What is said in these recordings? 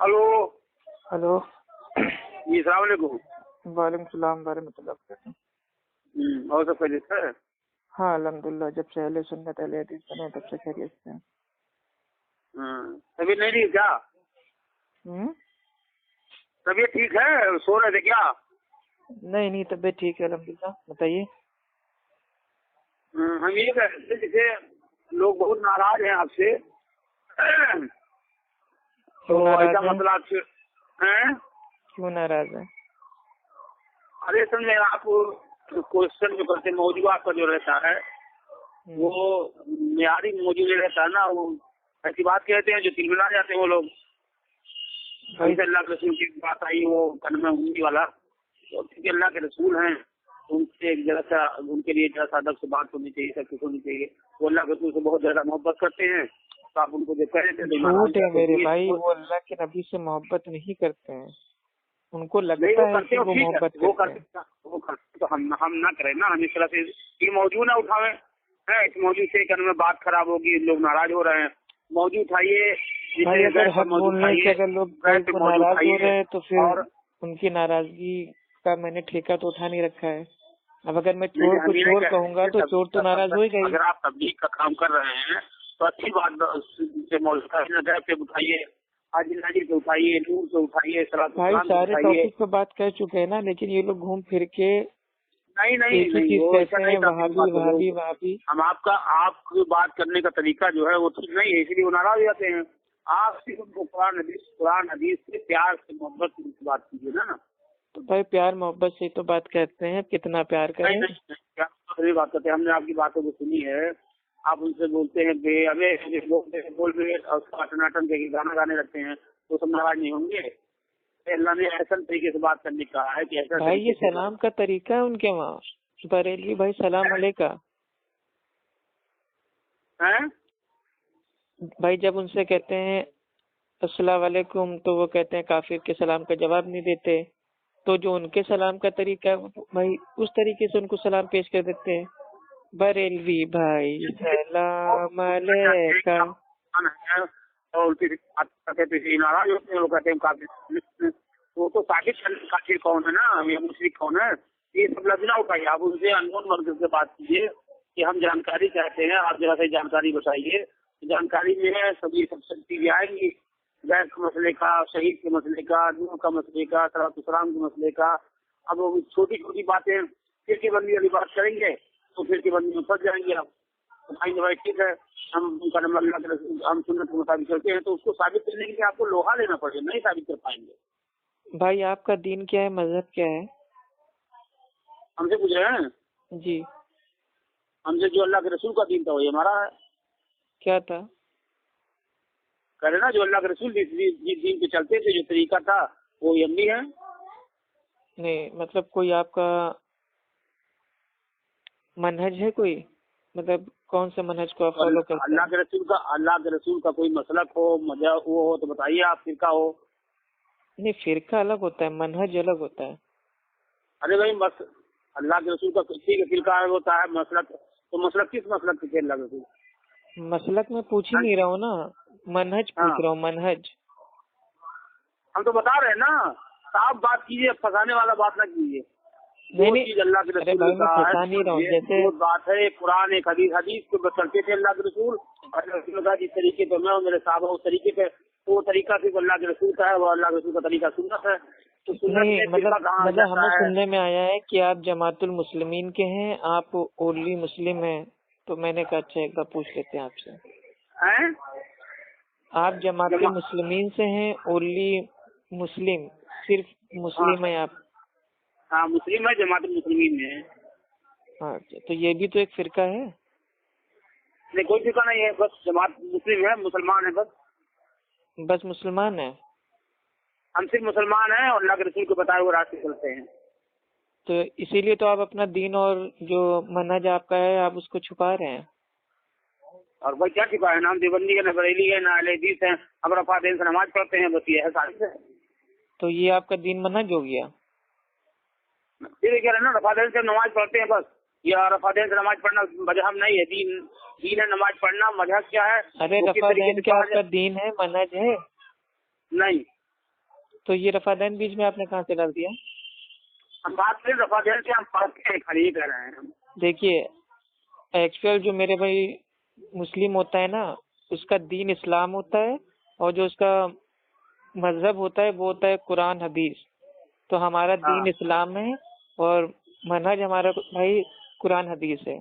Hello. Hello जी अस्सलाम वालेकुम। वालेकुम सलाम वरहमतुल्लाह वबरकातुहू। और सब खैरियत है? हाँ अल्हम्दुलिल्लाह, जब से अहले सुन्नत अहले हदीस बने तब से खैरियत से हैं। तबीयत नहीं ठीक क्या? तबीयत ठीक है? सो रहे थे क्या? नहीं तबीयत ठीक है अल्हम्दुलिल्लाह। बताइए। हम ये कह रहे थे जैसे लोग बहुत नाराज हैं आपसे। क्यों तो नाराज ऐसा है? मतलब आपसे हैं? क्यों नाराज है? अरे सर मैं आप क्वेश्चन जो करते मौजूद आपका जो रहता है वो मियारी मौजूद रहता है ना, वो ऐसी बात कहते हैं जो दिल में आ जाते हैं वो लोग। भाई अल्लाह के रसूल की बात आई वो कलमा हिंदी वाला, तो क्योंकि अल्लाह के रसूल हैं उनसे एक जरा सा उनके लिए जरा सा अदब से बात होनी चाहिए, सब कुछ होनी चाहिए। वो अल्लाह के रसूल से बहुत ज्यादा मोहब्बत करते हैं, तो आप उनको जो कह रहे थे झूठ है मेरे भाई, वो अल्लाह के नबी से मोहब्बत नहीं करते हैं। उनको नहीं लगता वो है करते कि हो वो ठीक है, मोहब्बत वो करते हैं। वो करते तो हम ना करें ना, हम इस तरह से ये मौजूद ना उठावे है। इस मौजूद से करने में बात खराब होगी, लोग नाराज हो रहे हैं। मौजूद उठाइए, भाई अगर हक मौजूद बोलने से उठाइए, अगर लोग बैठ पे को मौजूद नाराज हो रहे उठाइए। हैं तो फिर और उनकी नाराजगी का मैंने ठेका तो उठा नहीं रखा है। अब अगर मैं नहीं, चोर को हम ये नहीं चोर कह कहूंगा रहे तो चोर तो नाराज होगा ही। अगर आप तबलीग का काम कर रहे हैं तो अच्छी बात से मौजूद पे उठाइए, हाजी नाजिर पे उठाइए, नूर पे उठाइए, सलात भाई सलाम पे सारे उठाइए। टॉपिक पे बात कर चुके हैं ना, लेकिन ये लोग घूम फिर के नहीं नहीं एक ही नहीं, चीज वो ऐसा कहते नहीं हैं, था आपकी वहाबी बात है। वहाबी वहाबी। हम आपकी बात करने का तरीका जो है वो ठीक नहीं है, इसलिए वो नाराज हो जाते हैं। आप सिर्फ उनको कुरान हदीस से प्यार से मोहब्बत से बात कीजिए ना। तो भाई प्यार मोहब्बत से तो बात करते हैं, कितना प्यार नहीं करें। नहीं नहीं, क्या सही बात करते हैं, हमने आपकी बातों को सुनी है। आप उनसे बोलते हैं बे अबे बोल रहे और टनाटन के गाना गाने लगते हैं, तो सब नाराज नहीं होंगे? अल्लाह ने ऐसा तरीके से बात करने का है कि ऐसा भाई ये सलाम का तरीका है उनके वहाँ बरेलवी भाई, सलाम अलैका है। भाई जब उनसे कहते हैं अस्सलाम वालेकुम तो वो कहते हैं काफिर के सलाम का जवाब नहीं देते। तो जो उनके सलाम का तरीका है वो भाई उस तरीके से उनको सलाम पेश कर देते हैं। बरेलवी भाई सलाम अलैका। और फिर नाराज होते हैं, लोग कहते हैं काफिर। वो तो साबित काफिर कौन है ना, ये मुशरिक कौन है, ये सब लफ्ज ना उठाइए। आप उनसे अननोन मर्द से बात कीजिए कि हम जानकारी चाहते हैं, आप जरा सी जानकारी बताइए। जानकारी में सभी सब चीजें आएंगी, गैस के मसले का, शहीद के मसले का, नूर का मसले का, सलाम के मसले का। अब वो छोटी छोटी बातें फिर की बंदी वाली बात करेंगे तो फिर की बंदी में फंस जाएंगे आप। तो भाई ठीक है, हम उनका नंबर अल्लाह के रसूल हम सुन्नत के मुताबिक करते हैं, तो उसको साबित करने के लिए आपको लोहा लेना पड़ेगा, नहीं साबित कर पाएंगे। भाई आपका दीन क्या है, मजहब क्या है? हमसे पूछ रहे हैं? जी हमसे जो अल्लाह के रसूल का दीन था वही हमारा है। क्या था? कह रहे ना, जो अल्लाह के रसूल जिस दीन पे चलते थे, जो तरीका था वो हम भी है। नहीं मतलब कोई आपका मनहज है कोई, मतलब कौन से मनहज को आप फॉलो करते हैं? अल्लाह के रसूल का कोई मसलक हो, मजहब वो हो तो बताइए, आप फिरका हो। नहीं फिरका अलग होता है, मनहज अलग होता है। अरे भाई बस अल्लाह के रसूल का किसी का फिरका होता है, मसलक तो मसलक किस मसलक से अल्लाह के रसूल? मसलक में पूछ ही नहीं रहा हूँ ना, मनहज पूछ रहा हूँ, मनहज। हम तो बता रहे हैं ना, साफ बात कीजिए, फंसाने वाला बात ना कीजिए। नहीं चीज अल्लाह के अरे रसूल भाई मैं का फंसा नहीं रहा हूँ, जैसे वो बात है कुरान एक हदीस पे चलते थे अल्लाह के रसूल, और रसूल का जिस तरीके पे मैं और मेरे साहब उस तरीके पे, तो वो तरीका सिर्फ अल्लाह के रसूल का है, वो अल्लाह के रसूल का तरीका सुन्नत है। तो नहीं मतलब सुन्नत हमें सुनने में आया है कि आप जमातुल मुस्लिमीन के हैं, आप ओनली मुस्लिम हैं, तो मैंने कहा अच्छा एक बार पूछ लेते हैं आपसे। है आप जमातुल मुस्लिमीन से हैं, ओनली मुस्लिम, सिर्फ मुस्लिम है आप? हाँ मुस्लिम है, जमातुल मुस्लिमीन में। हाँ तो ये भी तो एक फिरका है। नहीं कोई फिरका नहीं है, बस जमात मुस्लिम है, मुसलमान है, बस मुसलमान है। हम सिर्फ मुसलमान हैं और अल्लाह के रसूल को बताए हुए रास्ते चलते हैं। तो इसीलिए तो आप अपना दीन और जो मनहज आपका है आप उसको छुपा रहे हैं। और भाई क्या छिपा है, नाम देवबंदी है, न बरेली है, न अहले हदीस है, अब रफा देन से नमाज पढ़ते हैं, बस ये है सारी है। तो ये आपका दीन मनहज हो गया। फिर कह रहे ना, रफा देन से नमाज पढ़ते हैं बस, या रफा देन से नमाज पढ़ना मजहब नहीं है, दीन है नमाज पढ़ना। मजहब क्या है? अरे रफा देन क्या आपका दीन है, मनहज है? नहीं तो ये रफादैन बीच में आपने कहाँ से डाल दिया? हम बात करें रफादैन से, हम पढ़ते हैं, खाली ये कह रहे हैं। देखिए एक्चुअल जो मेरे भाई मुस्लिम होता है ना, उसका दीन इस्लाम होता है, और जो उसका मजहब होता है वो होता है कुरान हदीस। तो हमारा दीन इस्लाम है और मनहज हमारा भाई कुरान हदीस है।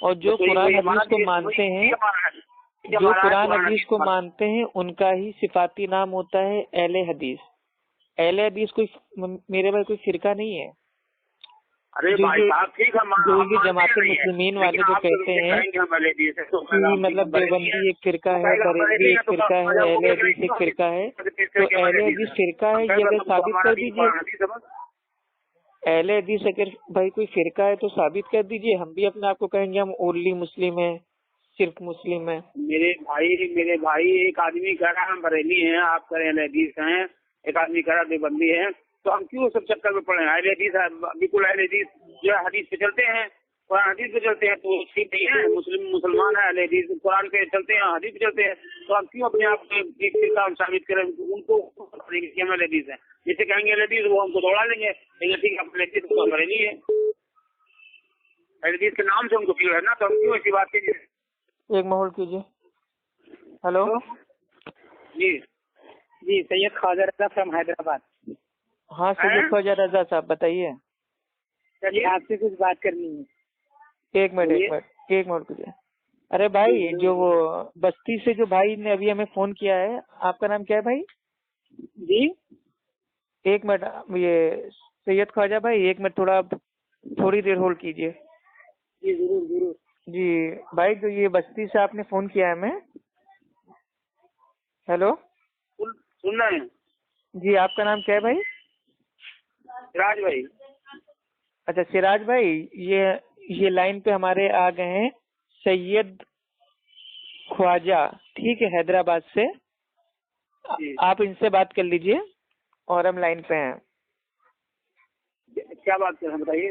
और जो कुरान हदीस को मानते हैं, जो कुरान हदीस को मानते हैं, उनका ही सिफाती नाम होता है अहले हदीस। अहले हदीस कोई मेरे भाई कोई फिरका नहीं है। अरे भाई साहब ठीक है, जो ये जमात मुस्लिमीन वाले जो कहते हैं कि मतलब देवबंदी एक फिरका है, बरेलवी एक फिरका है, अहले हदीस एक फिरका है, तो अहले हदीस फिरका है ये अगर साबित कर दीजिए। अहले हदीस अगर भाई कोई फिरका है तो साबित कर दीजिए, हम भी अपने आप को कहेंगे हम ओनली मुस्लिम है, सिर्फ मुस्लिम है। मेरे भाई एक आदमी कह रहा है हम बरेली हैं, आप कह रहे हैं अहले हदीस हैं, एक आदमी कह रहा देवबंदी है, तो हम क्यों सब चक्कर में पड़े हैं? अहले हदीस बिल्कुल अहले हदीस जो है हदीस पे चलते हैं, कुरान हदीस पे चलते हैं, तो ठीक नहीं है। मुसलमान है, अहले हदीस कुरान पे चलते हैं, हदीस पे चलते हैं, तो हम क्यों अपने आप को साबित करें? उनको कि हम अहले हदीस हैं, जैसे कहेंगे अहले हदीस वो हमको दौड़ा लेंगे, लेकिन ठीक है अहले हदीस तो हमारे नहीं है, अहले हदीस के नाम से उनको क्यों है ना, तो हम क्यों ऐसी बात कीजिए। एक माहौल कीजिए। हेलो जी जी, सैयद ख्वाजा रजा फ्रॉम हैदराबाद। हाँ सैयद ख्वाजा रजा साहब बताइए। चलिए आपसे कुछ बात करनी है। एक मिनट कीजिए। अरे भाई जो वो बस्ती से जो भाई ने अभी हमें फोन किया है, आपका नाम क्या है भाई? जी एक मिनट, ये सैयद ख्वाजा भाई एक मिनट थोड़ी देर होल्ड कीजिए। जी जरूर। जी भाई जो ये बस्ती से आपने फोन किया है हमें। हेलो सुन रहे हैं जी, आपका नाम क्या है भाई? सिराज भाई। अच्छा सिराज भाई, ये लाइन पे हमारे आ गए हैं सैयद ख्वाजा, ठीक है, हैदराबाद से। आप इनसे बात कर लीजिए और हम लाइन पे हैं। क्या बात कर रहे हैं बताइए।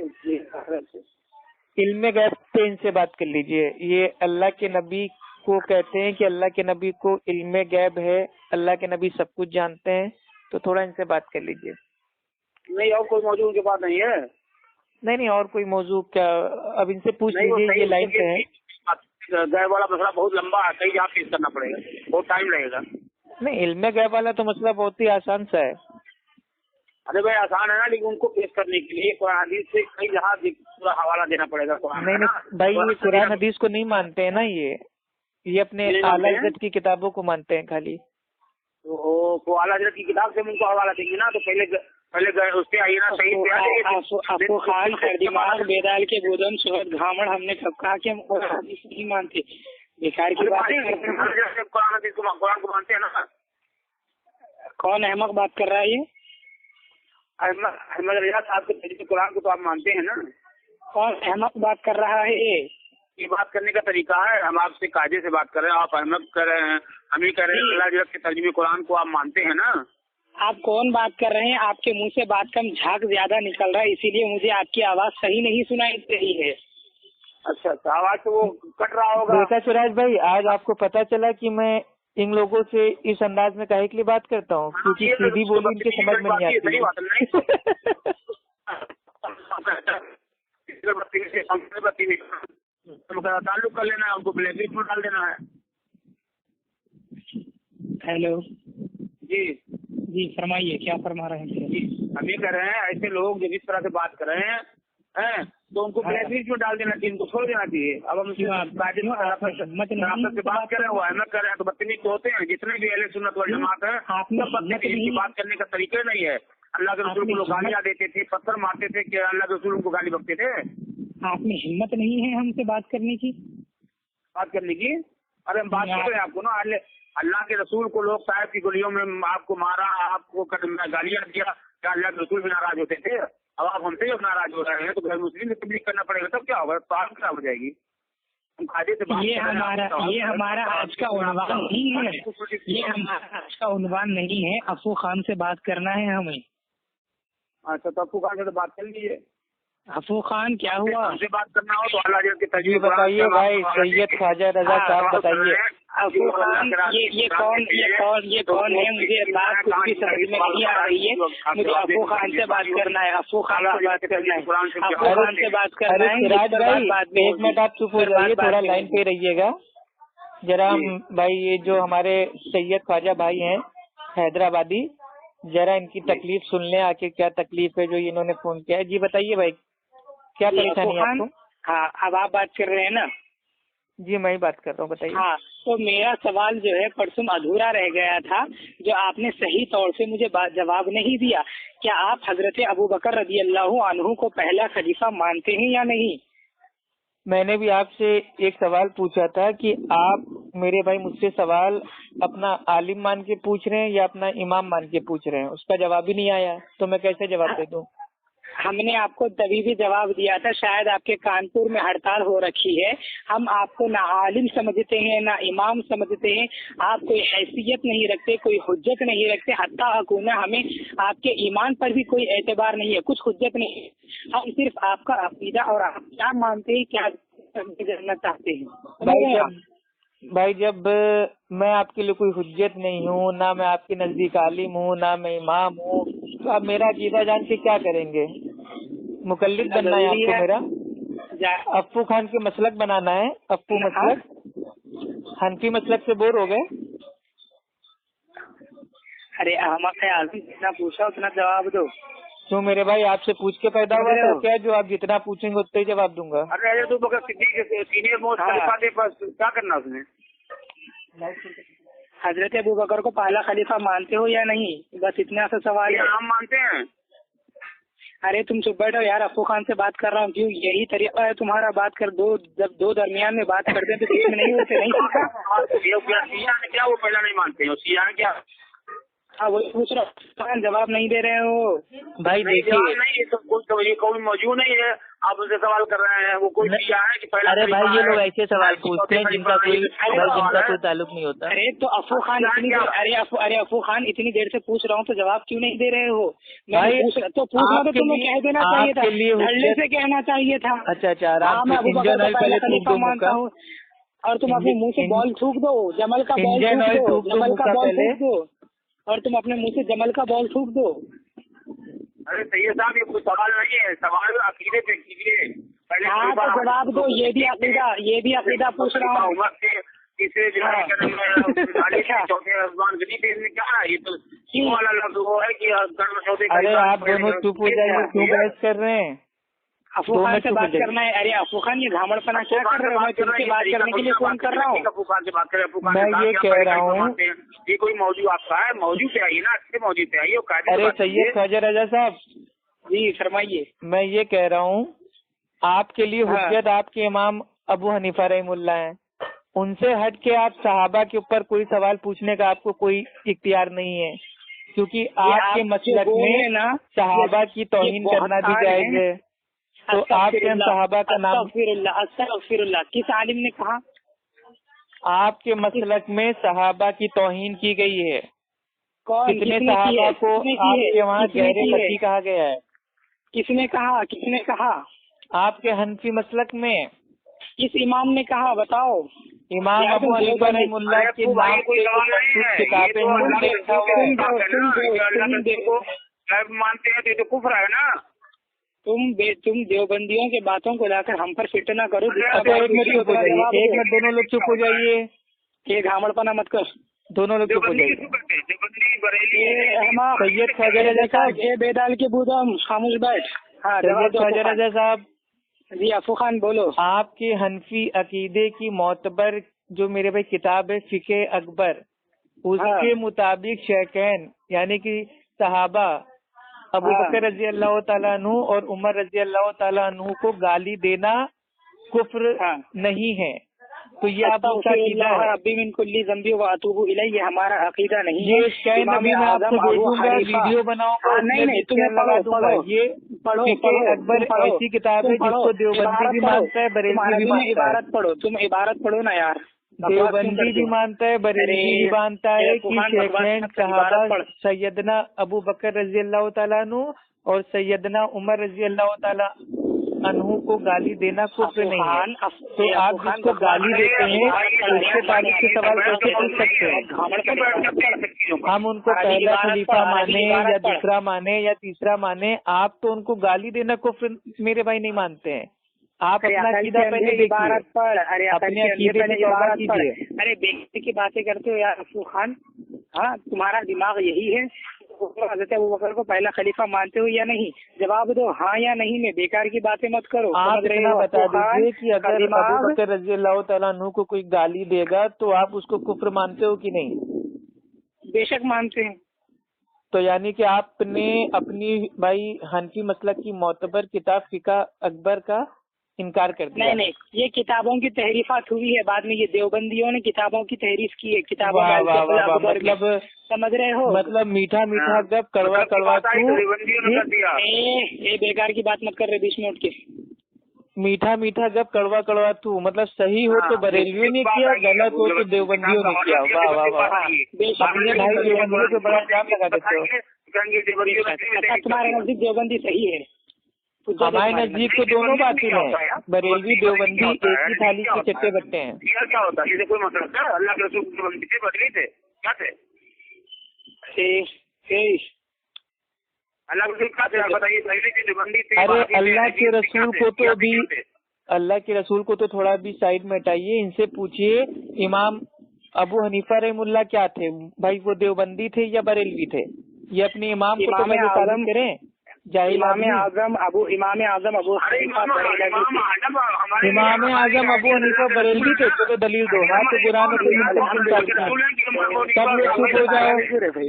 इल्मे गैब पे इनसे बात कर लीजिए। ये अल्लाह के नबी को कहते हैं कि अल्लाह के नबी को इल्मे गैब है, अल्लाह के नबी सब कुछ जानते हैं, तो थोड़ा इनसे बात कर लीजिए। नहीं और कोई मौजूद उनके पास नहीं है? नहीं और कोई मौजू क्या, अब इनसे पूछ लीजिए, ये लाइन पे है। गैब वाला मसला बहुत लंबा है, कई जगह पेश करना पड़ेगा, बहुत टाइम लगेगा। नहीं इल्मे गैब वाला तो मसला बहुत ही आसान सा है। अरे भाई आसान है ना, लेकिन उनको पेश करने के लिए कुरान हदीस से कई जगह पूरा हवाला देना पड़ेगा। नहीं भाई ये कुरान हदीस को नहीं मानते हैं ना, ये अपने आला हज़रत की किताबों को मानते हैं खाली। तो आला हज़रत की किताब से हम उनको हवाला देंगे ना, तो पहले उससे आइए ना, सही आपको खान दिमाग बेदाल के बोधन सोहद घामड़, हमने कब कहा कि हम कुरान हदीस नहीं मानते? बेकार की बात है। कुरान हदीस को कुरान को मानते हैं ना। कौन अहमक बात कर रहा है? ये अहमद रजा साहब के तरीके कुरान को तो आप मानते हैं ना। कौन अहमक बात कर रहा है? ये बात करने का तरीका है, हम आपसे कायदे से बात कर रहे हैं, आप अहमद कर रहे हैं, हम ही कर रहे हैं। अल्लाह के तर्जुमे कुरान को आप मानते हैं ना। आप कौन बात कर रहे हैं? आपके मुंह से बात कम झाग ज्यादा निकल रहा है, इसीलिए मुझे आपकी आवाज सही नहीं सुनाई दे रही है। अच्छा आवाज तो वो कट रहा होगा। देखा सिराज भाई, आज आपको पता चला कि मैं इन लोगों से इस अंदाज में काहे के लिए बात करता हूँ, क्योंकि सीधी बोली इनके समझ में नहीं आती ताल्लुक कर लेना है, उनको ब्लैकलिस्ट में डाल देना है। हेलो जी फरमाइए, क्या फरमा रहे हैं? हम ये कर रहे हैं, ऐसे लोग जब इस तरह से बात कर रहे हैं तो उनको ब्लैकलिस्ट में डाल देना चाहिए, उनको छोड़ देना चाहिए। अब हम से बात कर रहे हैं, वो अहमद कर रहे हैं, तो बदतमीज तो होते हैं। जितने भी अहले सुन्नत वल जमात है, आपने बात करने का तरीका नहीं है। अल्लाह के रसूल को लोग गालियाँ देते थे, पत्थर मारते थे, कि अल्लाह के रसूल उनको गाली बकते थे। आप में हिम्मत नहीं है हमसे बात करने की? अरे हम बात कर रहे हैं आपको ना, अल्लाह के रसूल को लोग साहब की गलियों में आपको मारा, आपको गालियाँ दिया, क्या अल्लाह के रसूल भी नाराज होते थे? अब आप हमसे जब नाराज हो रहे हैं तो घर मुस्लिम से तबलीग करना पड़ेगा, तब क्या होगा? तो आप क्या हो जाएगी। हम कायदे से बात ये हमारा आज का उन्वान नहीं है, ये हमारा आज का उन्वान नहीं है। अफू खान से बात करना है हमें। अच्छा तो अफू खान से तो बात कर लीजिए। अफू खान क्या हुआ? हमसे बात करना हो तो अल्लाह के जी तजवीज़ बताइए भाई, सैयद ख्वाजा रजा साहब बताइए। अफू खान ये कौन है? मुझे बात कुछ भी समझ में नहीं आ रही है। मुझे अफू खान से बात करना है, अफू खान से बात करना है, अफू खान से बात करना है। सिराज भाई एक मिनट आप चुप हो जाइए, थोड़ा लाइन पे रहिएगा जरा। भाई ये जो हमारे सैयद ख्वाजा भाई हैं हैदराबादी, जरा इनकी तकलीफ सुन लें, आखिर क्या तकलीफ है जो इन्होंने फोन किया है। जी बताइए भाई, क्या परेशानी है आपको? हाँ, अब आप बात कर रहे हैं ना? जी मैं ही बात कर रहा हूँ, बताइए। हाँ, तो मेरा सवाल जो है परसों अधूरा रह गया था, जो आपने सही तौर से मुझे जवाब नहीं दिया। क्या आप हजरत अबू बकर रज़ी अल्लाह अन्हु को पहला खलीफा मानते हैं या नहीं? मैंने भी आपसे एक सवाल पूछा था कि आप मेरे भाई मुझसे सवाल अपना आलिम मान के पूछ रहे हैं या अपना इमाम मान के पूछ रहे हैं, उसका जवाब ही नहीं आया, तो मैं कैसे जवाब दे दूं? हमने आपको तभी भी जवाब दिया था, शायद आपके कानपुर में हड़ताल हो रखी है। हम आपको ना आलिम समझते हैं ना इमाम समझते हैं, आप कोई हैसियत नहीं रखते, कोई हुज्जत नहीं रखते, हत्ता हकूना हमें आपके ईमान पर भी कोई एतबार नहीं है, कुछ हुज्जत नहीं है। हम सिर्फ आपका अकीदा और आप क्या मानते हैं, क्या जानना चाहते हैं। भाई जब मैं आपके लिए कोई हुज्जत नहीं हूँ, ना मैं आपके नजदीक आलिम हूँ, ना मैं इमाम हूँ, तो आप मेरा अकीदा जान के क्या करेंगे? मुकल्लिद बनना है आपको मेरा? अफ्फू खान के मसलक बनाना है? अफ्फू मसलक, हनफी मसलक से बोर हो गए? अरे अहमद आजम, जितना पूछा उतना जवाब दो। क्यों मेरे भाई, आपसे पूछ के पैदा हुआ था क्या जो आप जितना पूछेंगे उतना ही जवाब दूंगा? अरे तू बकर सीनियर मोस्ट खलीफा के पास क्या करना उसने? हजरत अबू बकर को पहला खलीफा मानते हो या नहीं? बस इतना सा सवाल है। हम मानते हैं। अरे तुम चुप बैठो यार, अफू खान से बात कर रहा हूँ। क्यों यही तरीका है तुम्हारा बात कर? जब दो दरमियान में बात करते हैं तो बीच में नहीं होते, नहीं सीखा क्या वो पहला नहीं मानते हो? सिया क्या? हाँ वही पूछ रहा हूँ, जवाब नहीं दे रहे हो भाई। देखिए नहीं, तो कोई मौजूद नहीं है, आप उनसे सवाल कर रहे हैं। वो कोई सिया है कि पहला? अरे भाई ये लोग ऐसे सवाल पूछते हैं जिनका कोई ताल्लुक नहीं होता। अरे तो अफू खान अफू खान इतनी देर से पूछ रहा हूँ तो जवाब क्यों नहीं दे रहे हो? भाई तो पूछना तो तुम्हें कह देना चाहिए था, धड़ल्ले से कहना चाहिए था। अच्छा मैं अबू बकर को पहला खलीफा मानता हूँ और तुम अपने मुँह से बॉल थूक दो, जमल का बॉल थूक दो, और तुम अपने मुंह से जमल का बॉल थूक दो। अरे सैयद साहब, ये कोई सवाल नहीं है, सवाल अकीदे पे कीजिए। हाँ तो जवाब दो, ये भी अकीदा पूछ रहा हूँ। तीसरे चौथे आसमान गदी पे इसमें क्या है? ये तो वाला लफ्ज वो है कि अरे आप दोनों चुप हो जाइए, क्यों बहस कर रहे हैं? अफू खान से बात करना है। अरे अफू खान ये घामड़पना क्या कर रहे हो? मैं तुमसे बात करने के लिए फोन कर रहा हूँ। अफू खान से बात करें। मैं ये कह रहा हूँ, ये कोई मौजूद आपका है, मौजूद पे आइए ना, अच्छे मौजूद पे आइए। अरे सैयद ख्वाजा रजा साहब जी फरमाइए। मैं ये कह रहा हूँ, आपके लिए हुज्जत आपके इमाम अबू हनीफा रहमुल्लाह हैं, उनसे हट के आप सहाबा के ऊपर कोई सवाल पूछने का आपको कोई इख्तियार नहीं है, क्योंकि आपके मसलक में ना सहाबा की तौहीन करना भी जायज है। तो आपके सहाबा का नाम अस्तगफिरुल्लाह किस आलिम ने कहा? आपके मसलक में सहाबा की तौहीन की गई है। कौन? कितने सहाबा को आपके वहाँ गहरे पति कहा गया है? किसने कहा? आपके हनफी मसलक में किस इमाम ने कहा? बताओ। इमाम अबू हनीफा रहमुल्लाह के नाम से किताबें मानते हैं तो कुफ्र है ना। तुम देवबंदियों के बातों को लाकर हम पर फिट ना करो। एक मिनट दोनों लोग चुप हो जाइए, ये घामड़पना मत कर, दोनों लोग चुप हो जाइए। सैयद ख्वाजा रजा साहब, बेदाल के बूदम खामोश बैठ। हाँ सैयद ख्वाजा रजा साहब। जी अफू खान बोलो। आपके हनफी अकीदे की मोतबर जो मेरे भाई किताब है फिके अकबर, उसके मुताबिक शेखैन यानी कि सहाबा अबू बकर रजी अल्लाह ताला अन्हु और उमर रजी अल्लाह ताला अन्हु को गाली देना कुफ्र नहीं है। तो ये आपका अकीदा है। रब्बी मिन कुल्ली ज़ंबी व अतूबु इलैहि, ये हमारा अकीदा नहीं है। ये शायद नबी मैं आपको भेजूंगा, वीडियो बनाऊंगा, नहीं तुम्हें पढ़ो। ये अकबर ऐसी किताब है जिसको देवबंदी भी मानता है, बरेलवी भी मानता है। तुम इबारत पढ़ो ना यार। देवबंदी भी मानता है, बरेलवी भी मानता है कि शेखैन सहाबा सैयदना अबू बकर रजी अल्लाह ताला अन्हु और सैयदना उमर रजी अल्लाह ताला अन्हु को गाली देना कुफ्र नहीं है, तो आप जिसको गाली देते हैं उसके ताल्लुक से सवाल कैसे पूछ सकते हैं? हम उनको पहला खलीफा माने या दूसरा माने या तीसरा माने, आप तो उनको गाली देना कुफ्र मेरे भाई नहीं मानते हैं। आप अपना अकीदा पहले देखिए, अपने अकीदे पे तौबा कीजिए। अरे बेइज्जती की बातें करते हो यार अफू खान, हाँ तुम्हारा दिमाग यही है? हज़रत अबू बकर को पहला खलीफा मानते हो या नहीं? जवाब दो हाँ या नहीं में, बेकार की बातें मत करो। आप इतना बता दीजिए कि अगर अबू बकर रज़ी अल्लाह तआला अन्हु को कोई गाली देगा तो आप उसको कुफ्र मानते हो कि नहीं? बेशक मानते हैं। तो यानी कि आपने अपनी भाई हनफी मसलक की मोतबर किताब फिका अकबर का इनकार कर दिया। नहीं, ये किताबों की तहरीफात हुई है, बाद में ये देवबंदियों ने किताबों की तहरीफ की है, किताबों मतलब समझ रहे हो? मतलब मीठा मीठा जब कड़वा कड़वा तू, ये बेकार की बात मत कर रहे बीच में उठ के। मीठा मीठा जब कड़वा कड़वा तू, मतलब सही हो तो बरेलियों ने किया, गलत हो तो देवबंदियों ने किया। वाह वाह वाह, अपने भाई देवबंदियों पे बड़ा जाम लगा देते हो। अच्छा तुम्हारे नजदीक देवबंदी सही है? हमारे नजदीक तो दोनों बातें हैं, बरेलवी देवबंदी एक ही थाली के चट्टे बट्टे हैं। क्या होता है? कोई मतलब था? अल्लाह के रसूल देवबंदी थे, बदली थे, क्या थे? अल्लाह के रसूल क्या थे बताइए? पहले की देवबंदी थे। अरे अल्लाह के रसूल को तो अभी, अल्लाह के रसूल को तो थोड़ा भी साइड में हटाइए, इनसे पूछिए इमाम अबू हनीफा रहमुल्लाह क्या थे भाई? वो देवबंदी थे या बरेलवी थे? ये अपने इमाम को तो पहले साबित करें। इमाम आजम अबू हनीफा बरेलवी थे, तो दलील दो। हाँ तो कुरान सब लोग चुप हो जाओ,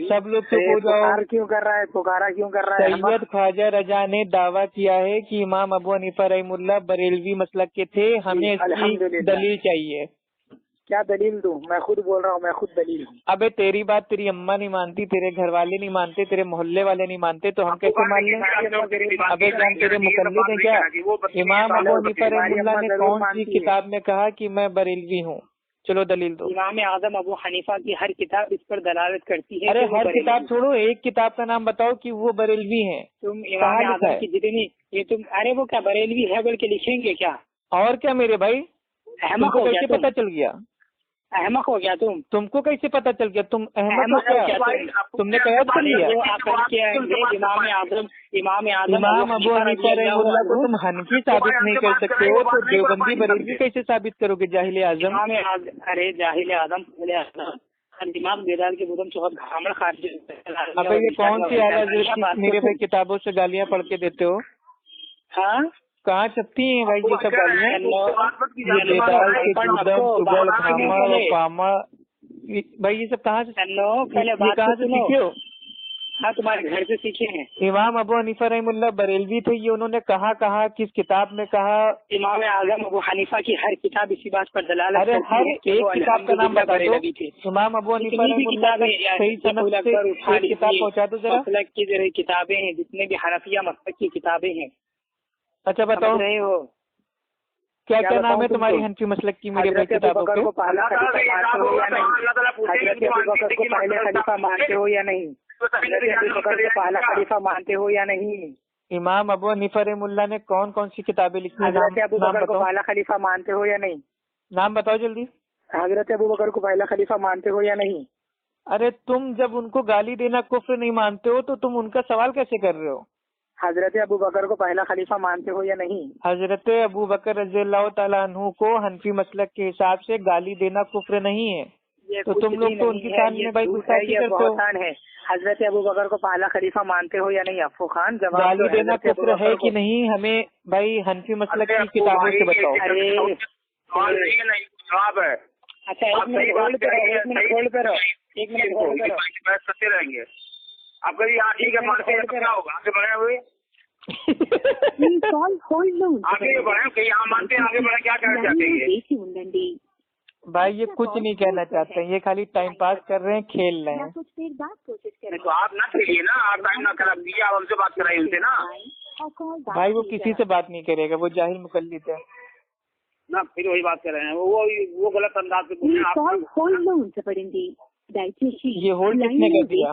सब लोग चुप हो जाओ। क्यों कर रहा है? पुकारा क्यों कर रहा है? सैयद ख्वाजा रजा ने दावा किया है कि इमाम अबू हनीफा रहमुल्लाह बरेलवी मसलक के थे, हमें इसकी दलील चाहिए। क्या दलील दूं? मैं खुद बोल रहा हूँ, मैं खुद दलील हूँ। अबे तेरी बात तेरी अम्मा नहीं मानती, तेरे घर वाले नहीं मानते, तेरे मोहल्ले वाले नहीं मानते, तो हम कैसे मान लें? अबे जान तेरे मुकल्लिद हैं क्या? इमाम अबू हनीफा रहमुल्लाह ने कौन सी किताब में कहा कि मैं बरेलवी हूँ? चलो दलील दो। इमाम आजम अबू हनीफा की हर किताब इस पर दलालत करती है। अरे हर किताब छोड़ो, एक किताब का नाम बताओ कि वो बरेलवी है। तुम इमाम आजम की जितनी ये तुम, अरे वो क्या बरेलवी है बोल के लिखेंगे क्या? और क्या मेरे भाई, तुमको कैसे पता चल गया? अहमक हो गया तुमको कैसे पता चल गया? तुम अहमक हो क्या? तुमने कैद कर लिया? इमाम अबू हनीफा रहमुल्लाह को तुम हनफी साबित नहीं कर सकते हो, तो देवबंदी बरेलवी कैसे साबित करोगे? जाहिल आजम। अरे जाहिल आजम दिमाग बेदाल के बुदम चौहद घामड़ खारज। अबे ये कौन सी आला मेरे भाई किताबों से गालियाँ पढ़ के देते हो? हाँ कहाँ छपती हैं भाई ये सब गालियाँ? ये बेदाल के सुगड़ खामड़ पामा भाई ये सब कहाँ से, कहाँ से सीखे हो? हाँ तुम्हारे घर से सीखे हैं। इमाम अबू हनीफा रहमुल्लाह बरेलवी थे, ये उन्होंने कहा किस किताब में कहा? इमाम आजम अबू हनीफा की हर किताब इसी बात पर दलालत। अरे हर एक किताब का नाम बता दो। इमाम अबू हनीफा रहमुल्लाह सही सनद से किताब पहुँचा दो जरा। मसलक की जो किताबें हैं, जितने भी हनफिया मसलक की किताबें हैं। अच्छा बताओ क्या क्या नाम है तुम्हारी हनफी मसलक की मेरे भाई किताबों के? पहले खलीफा मानते हो या नहीं? पहला खलीफा मानते हो या नहीं? इमाम अबू हनीफा रहमुल्लाह ने कौन कौन सी किताबें लिखी? हजरत अबू बकर को पहला खलीफा मानते हो या नहीं? नाम बताओ जल्दी। हजरत अबू बकर को पहला खलीफा मानते हो या नहीं? अरे तुम जब उनको गाली देना कुफ्र नहीं मानते हो तो तुम उनका सवाल कैसे कर रहे हो? हजरत अबू बकर को पहला खलीफा मानते हो या नहीं? हजरत अबू बकर रज़ी अल्लाह तआला अन्हु को हनफी मसलक के हिसाब से गाली देना कुफ्र नहीं है, तो तुम लोग तो उनकी शान में भाई गुस्ताखी करते हो। हजरत अबू बकर को पहला खलीफा मानते हो या नहीं? अफू खान जवाब गाली देना कुफ्र है कि नहीं, हमें भाई हनफी मसलक की किताबों से बताओ। जवाब है। अच्छा एक मिनट होल्ड करो। सत्य रहेंगे आप कभी। ठीक है क्या होगा? आगे बढ़े हुए आगे बढ़े कहीं यहाँ मानते हैं, आगे बढ़े क्या कहना चाहते हैं? भाई ये कुछ नहीं कहना चाहते हैं, ये खाली टाइम पास कर रहे हैं, खेल रहे हैं। तो आप ना खेलिए ना, आप टाइम ना खराब कीजिए, आप हमसे बात कराइए उनसे ना। भाई वो किसी से बात नहीं करेगा, वो जाहिल मुकल्लिद है ना, फिर वही बात कर रहे हैं। वो गलत अंदाज से पूछ रहे हैं। ये होल्ड किसने कर दिया?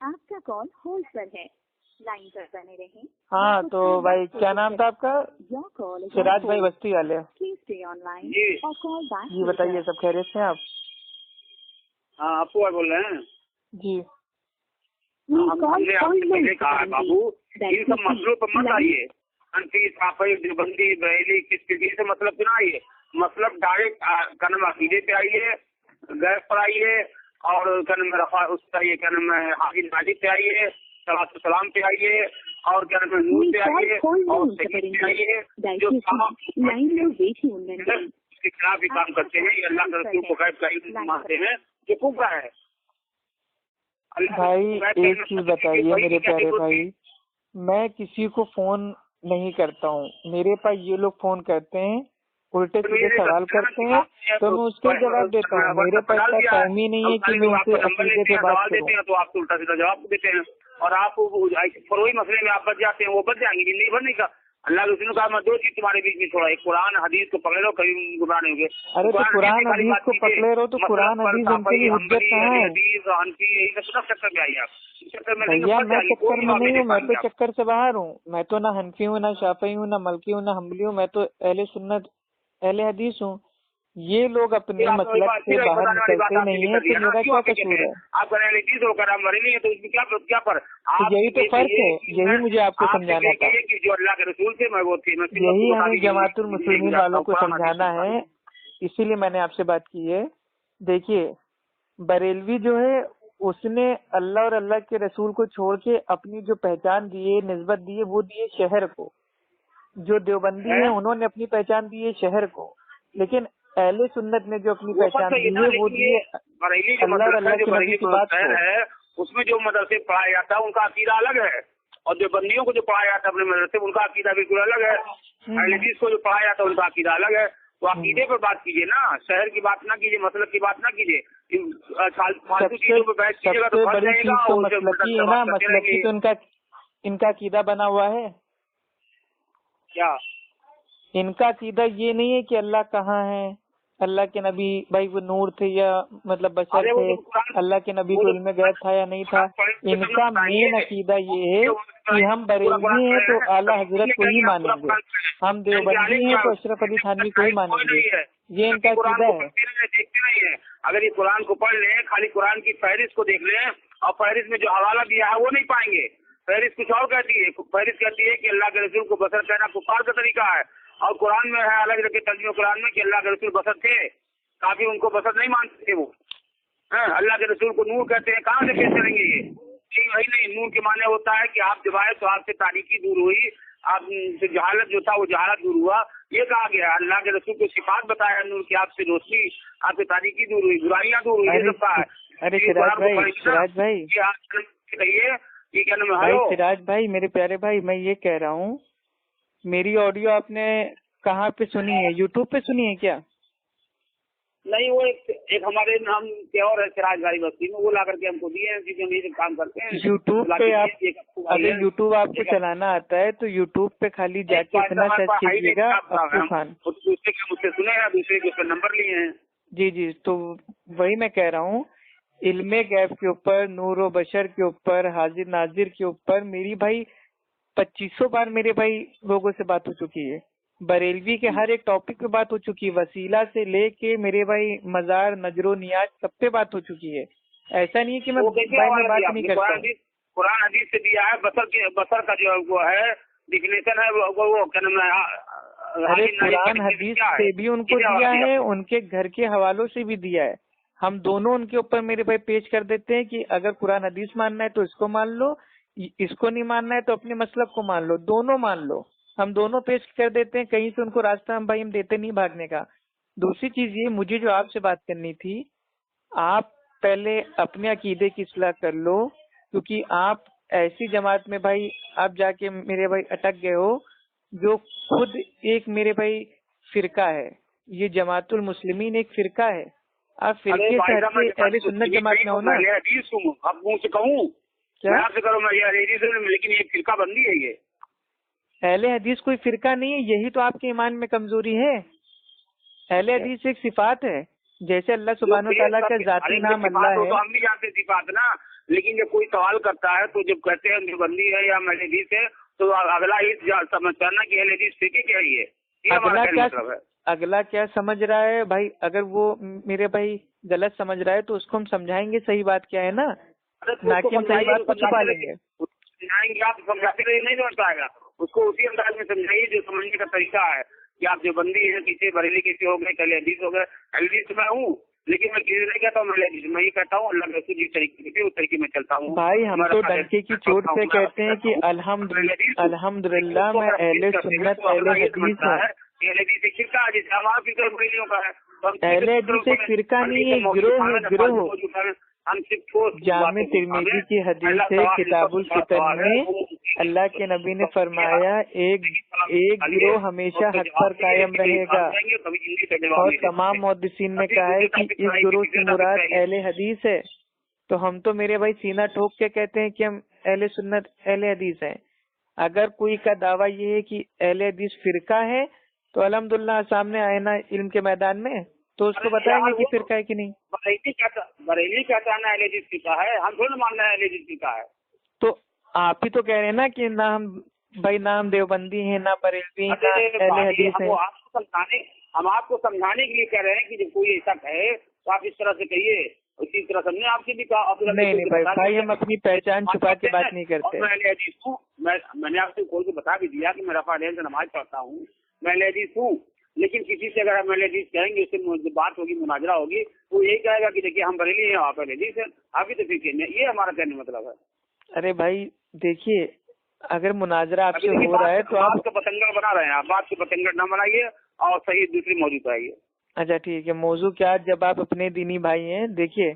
आपका कॉल होल्ड पर है, लाइन पर बने रहें। हाँ तो भाई क्या नाम था आपका? सिराज भाई बस्ती वाले। जी बताइए, सब खैरियत से हैं आप? हाँ आपको बोल रहे हैं जी। हमने आपसे पहले कहा है बाबू, इन सब मसलों पर मत आइए। हनफी, साफी, देवबंदी, बरेली, किस से मतलब ना आइए। मतलब डायरेक्ट कनम अकीदे पे आइए, गैस पर आइए, और कनम रफा उसका ये कनम हाजिर नाजिब पे आइए, सलाम पे आइए, और क्या नाम नूर पे आइए, और शहीद पे आइए। जो उसके खिलाफ भी काम करते हैं, ये अल्लाह के रसूल को गैब का इल्म मानते हैं, जो कुफर है। भाई एक चीज बताइए मेरे प्यारे भाई, मैं किसी को फोन नहीं करता हूँ, मेरे पास ये लोग फोन करते हैं, उल्टे सीधे सवाल करते हैं, तो मैं उसके जवाब देता हूँ। मेरे पास टाइम ही नहीं है कि मैं उनसे अकीदे पे बात करूँ। तो आप उल्टा सीधा जवाब देते हैं, और आप फरोई मसले में आप बच जाते हैं, वो बच जाएंगे जिंदगी भर नहीं का। अल्लाह के रसूल का मैं दो चीज तुम्हारे बीच में छोड़ा, एक कुरान हदीस को पकड़े रहो, कभी गुमराह नहीं होंगे। अरे तो कुरान हदीस को पकड़े रहो, तो कुरान हदीस उनके लिए हुज्जत कहाँ है? यही सब चक्कर में आइए आप। भैया मैं चक्कर में नहीं हूँ, मैं तो चक्कर से बाहर हूँ। मैं तो ना हनफी हूँ, ना शाफी हूँ, ना मलकी हूँ, ना हम्बली हूँ। मैं तो अहले सुन्नत अहले हदीस हूँ। ये लोग अपने मतलब से बाहर निकलते नहीं है, तो मेरा क्या कसूर है? आप मरेंगे तो इसमें क्या पर यही तो फर्क है, यही मुझे आपको समझाना था, जो अल्लाह के रसूल थे मैं वो थी, यही हमें जमातुल मुस्लिमीन वालों को समझाना है, इसीलिए मैंने आपसे बात की है। देखिए बरेलवी जो है उसने अल्लाह और अल्लाह के रसूल को छोड़ के अपनी जो पहचान दी है, निस्बत दी है, वो दी है शहर को। जो देवबंदी है उन्होंने अपनी पहचान दी है शहर को, लेकिन अहले सुन्नत ने जो अपनी पहचान दी है वो दी है अल्लाह और अल्लाह के नबी की बात को। उसमें जो मदरसे पढ़ाया जाता है उनका अकीदा अलग है, और जो बंदियों को जो पढ़ाया जाता है अपने मदरसे उनका अकीदा बिल्कुल अलग है। अहले हदीस को जो पढ़ाया जाता है उनका अकीदा अलग है। तो अकीदे पर बात कीजिए ना, शहर की बात ना कीजिए, मतलब की बात ना कीजिए। फालतू चीजों पर बैठ कीजिएगा तो फंस जाएगा। तो मसलकी है ना, मसलकी तो इनका अकीदा बना हुआ है क्या? इनका अकीदा ये नहीं है कि अल्लाह कहाँ है, अल्लाह के नबी भाई वो नूर थे या मतलब बशर थे, अल्लाह के नबी को इल्म गैब था या नहीं था। इनका मेन अकीदा ये है कि हम बरेलवी हैं तो आला हजरत को ही मानेंगे, हम देवबंदी हैं तो अशरफ अली थानवी को ही मानेंगे। ये इनका अकीदा है। देखते नहीं है, अगर ये कुरान को पढ़ लें, खाली कुरान की फहरिस्त को देख लें, और फहरिस्त में जो हवाला दिया है वो नहीं पाएंगे। फहरिस्त कुछ और कहती है, फहरिस्त कहती है कि अल्लाह के रसूल को बसर कहना कुफार का तरीका है, और कुरान में है अलग अलग तर्जुमे कुरान में कि अल्लाह के रसूल बसर थे, काफी उनको बसर नहीं मानते थे वो। अल्लाह के रसूल को नूर कहते हैं, कहाँ से पेश करेंगे ये? वही नहीं, नूर के माने होता है कि आप जब आए तो आपसे तारीकी दूर हुई, आप से जहालत जो था वो जहालत दूर हुआ। ये कहा गया अल्लाह के रसूल को सिफात बताया नूर की, आपसे रोशनी, आपसे तारीकी दूर हुई, बुराइयां दूर हुई, ये सब कहा है। अरे सिराज भाई कहिए ये क्या नाम भाई, सिराज भाई मेरे प्यारे भाई, मैं ये कह रहा हूँ मेरी ऑडियो आपने कहाँ पे सुनी है? यूट्यूब पे सुनी है क्या? नहीं, वो एक हमारे नाम के और है सिराज भाई बस्ती में, वो ला करके हमको दिए हैं, क्योंकि हम ये काम करते हैं यूट्यूब पे। आप अगर यूट्यूब आपको चलाना आता है तो यूट्यूब पे खाली जाके इतना सर्च कीजिएगा अप्पू खान। मुझसे सुने हैं, दूसरे के ऊपर नंबर लिए हैं। जी, तो वही मैं कह रहा हूँ, इल्मे गैब के ऊपर, नूर व बशर के ऊपर, हाजिर नाजिर के ऊपर मेरी भाई 2500 बार मेरे भाई लोगों से बात हो चुकी है। बरेलवी के हर एक टॉपिक पे बात हो चुकी है, वसीला से लेके मेरे भाई मजार नजरो नियाज सब पे बात हो चुकी है। ऐसा नहीं है कि मैं बात नहीं करता। कुरान हदीस से दिया है, बसर का जो वो है डिफिनेशन है वो क्या नाम है। अरे कुरान हदीस से भी उनको दिया है, उनके घर के हवालों से भी दिया है। हम दोनों उनके ऊपर मेरे भाई पेश कर देते हैं कि अगर कुरान हदीस मानना है तो इसको मान लो, इसको नहीं मानना है तो अपने मसलब को मान लो, दोनों मान लो। हम दोनों पेश कर देते हैं, कहीं से उनको रास्ता हम देते नहीं भागने का। दूसरी चीज ये, मुझे जो आपसे बात करनी थी, आप पहले अपने अकीदे की इस्लाह कर लो, क्योंकि आप ऐसी जमात में भाई आप जाके मेरे भाई अटक गए हो जो खुद एक मेरे भाई फिरका है। ये जमातुल मुस्लिमीन एक फिरका है। आप फिरके से हटके अहले सुन्नत जमात में हो ना। आप मुझसे कहूँ क्या आपसे करो, मैं लेकिन ये फिरका बंदी है। ये अहले हदीस कोई फिरका नहीं है, यही तो आपके ईमान में कमजोरी है। अहले हदीस एक सिफात है, जैसे अल्लाह सुब्हानो तआला का जाती नाम अल्लाह है। तो हम भी जानते सिफात ना, लेकिन जब कोई सवाल करता है तो जब कहते हैं देवबंदी है या अहले हदीस है तो अगला ये समझता है ना कि अहले हदीस फिक्र क्या ही है। ये हमारा कहने का मतलब है। अगला क्या समझ रहा है भाई, अगर वो मेरे भाई गलत समझ रहा है तो उसको हम समझाएंगे सही बात क्या है ना, ना कि हम सही बात को छुपा लेंगे। समझाएंगे, आप समझाते रहिए, नहीं समझ पाएगा। उसको उसी अंदाज में समझाइए जो समझने का तरीका है कि आप देवबंदी है, किसी बरेली किसी हो गए, अहले हदीस हो गए। अहले हदीस मैं हूँ, लेकिन मैं किसी नहीं कहता हूँ अहले हदीस, मैं ये कहता हूँ अल्लाह के रसूल जिस तरीके से उस तरीके में चलता हूँ। भाई हम तो डंके की चोट से कहते हैं कि अल्हम्दुलिल्लाह मैं अहले सुन्नत अहले हदीस हूँ। अहले हदीस एक फिरका है, जैसे हमारा फिरका बरेलियों का है। अहले हदीस एक फिरका नहीं है, गिरोह है, गिरोह। जामे तिरमिजी की हदीस है किताबुल फितर में अल्लाह के नबी ने फरमाया एक गिरोह हमेशा हक पर कायम रहेगा, और तमाम मुहद्दिसीन ने कहा है कि इस गिरोह की मुराद अहले हदीस है। तो हम तो मेरे भाई सीना ठोक के कहते हैं कि हम अहले सुन्नत अहले हदीस हैं। अगर कोई का दावा ये है कि अहले हदीस फिरका है तो अल्हम्दुलिल्लाह सामने आए ना इल्म के मैदान में, तो उसको बताएंगे कि फिरका है कि नहीं। बरेली कहता है ना अहले हदीस फिरका है, हम थोड़ा मान रहे हैं अहले हदीस फिरका है। तो आप ही तो कह रहे हैं ना कि ना हम देवबंदी हैं, ना बरेलवी, ना अहले हदीस हैं। हम आपको समझाने के लिए कह रहे हैं कि जब कोई ऐसा कहे तो आप इस तरह से कहिए, उसी तरह समझे। आपसे भी कहा नहीं भाई हम अपनी पहचान छुपा के बात नहीं करते। मैं अहले हदीस हूँ, मैंने आपसे खोल के बता भी दिया कि मैं रफ़ा से नमाज पढ़ता हूँ, मैं अहले हदीस हूँ। लेकिन किसी से अगर हम अहले हदीस कहेंगे, उससे बात होगी, मुनाजरा होगी, वो यही कहेगा कि देखिए हम बरेली हैं, आप अहले हदीस हैं, आप ही तो फिर ये हमारा कहने मतलब है। अरे भाई देखिए, अगर मुनाजरा आपसे हो रहा है तो आप बात को पतंगड़ बना रहे हैं, आप बात को पतंगड़ न बनाइए और सही दूसरी मौजूद पाइए। अच्छा ठीक है, मौजू क्या, जब आप अपने दीनी भाई हैं, देखिए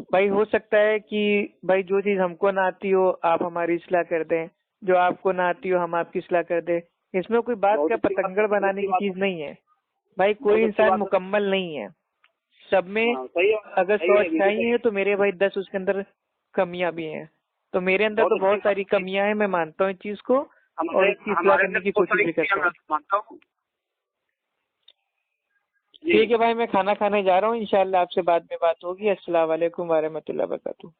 भाई हो सकता है कि भाई जो चीज हमको ना आती हो आप हमारी इस्लाह कर दें, जो आपको ना आती हो हम आपकी इस्लाह कर दें। इसमें कोई बात का पतंगड़ बनाने की चीज नहीं है भाई। कोई इंसान मुकम्मल नहीं है, सब में अगर 100 अच्छाई है तो मेरे भाई 10 उसके अंदर कमियां भी हैं। तो मेरे अंदर तो बहुत सारी कमियां हैं, मैं मानता हूँ इस चीज को और इसकी इस्लाह करने की कोशिश भी करता हूँ। ठीक है भाई, मैं खाना खाने जा रहा हूँ, इंशाल्लाह आपसे बाद में बात होगी। अस्सलाम वालेकुम व रहमतुल्लाहि व बरकातुहू।